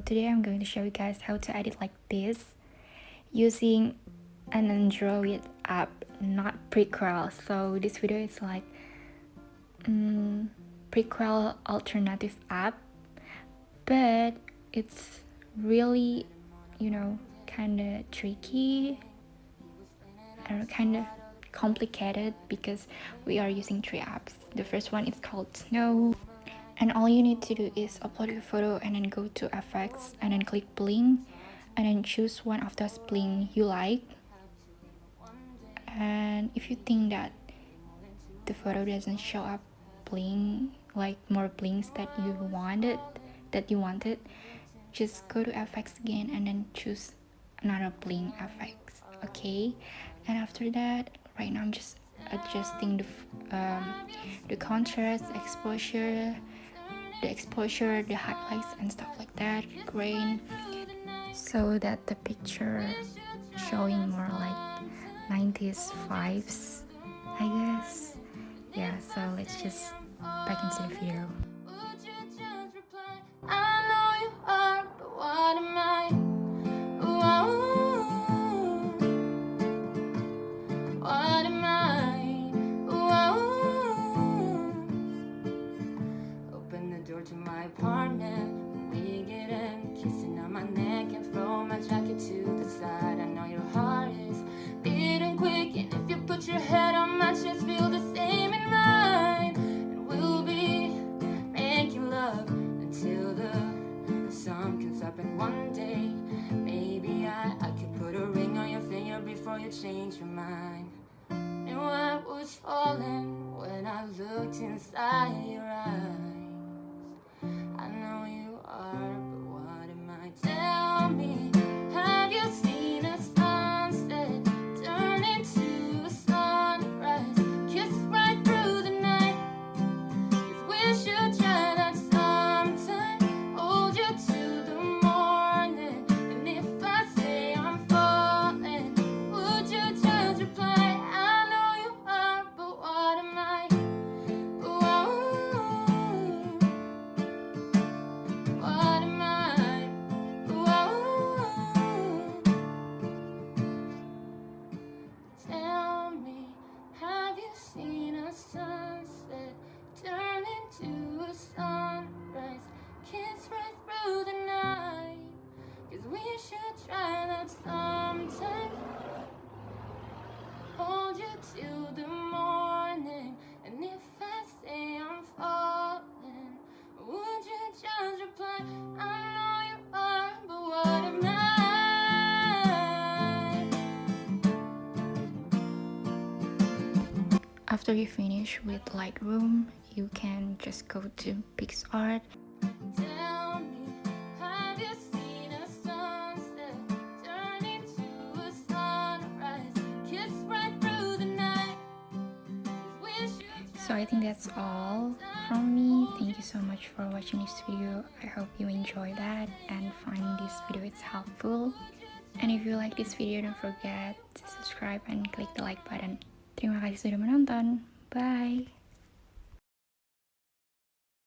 today I'm going to show you guys how to edit like this using an Android app, not Prequel. So this video is like Prequel alternative app, but it's really, kind of tricky and kind of complicated because we are using three apps. The first one is called Snow, and all you need to do is upload your photo and then go to effects and then click bling and then choose one of those bling you like. And if you think that the photo doesn't show up bling, like more blings that you wanted, just go to effects again and then choose another bling effects. Okay, and after that, right now I'm just adjusting the contrast, exposure, the highlights and stuff like that, grain, so that the picture showing more like 90s vibes, I guess. Yeah, so let's just back into the video. I know you are, but what am I? What am I? Open the door to my apartment. We get in, kissing on my neck and throw my jacket to the side. I know your heart is beating quick, and if you put your head on my chest, feel the same in mine. And we'll be making love until the sun comes up, and one day maybe I could put a ring on your finger before you change your mind. Knew I was falling when I looked inside your eyes. I know you are, but what am I? Tell me, have you seen a sunset turn into a sunrise? Kiss right through the night. 'Cause we should try that sometime. Hold you till the morning. And if I say I'm falling, would you just reply? I know you are, but what am I? What am I? Tell me, have you seen a sunset turn into a sunrise? Kiss right through the night. 'Cause we should try that sometime. Hold you till the morning. And if I say I'm falling, would you just reply? I know you are, but what am I? After you finish with Lightroom, you can just go to PixArt. Tell me, have you seen a sunset turn into a sunrise? Kiss right through the night. 'Cause we should. So I think that's all from me. Thank you so much for watching this video. I hope you enjoy that and find this video is helpful. And if you like this video, don't forget to subscribe and click the like button. Terima kasih sudah menonton. Bye.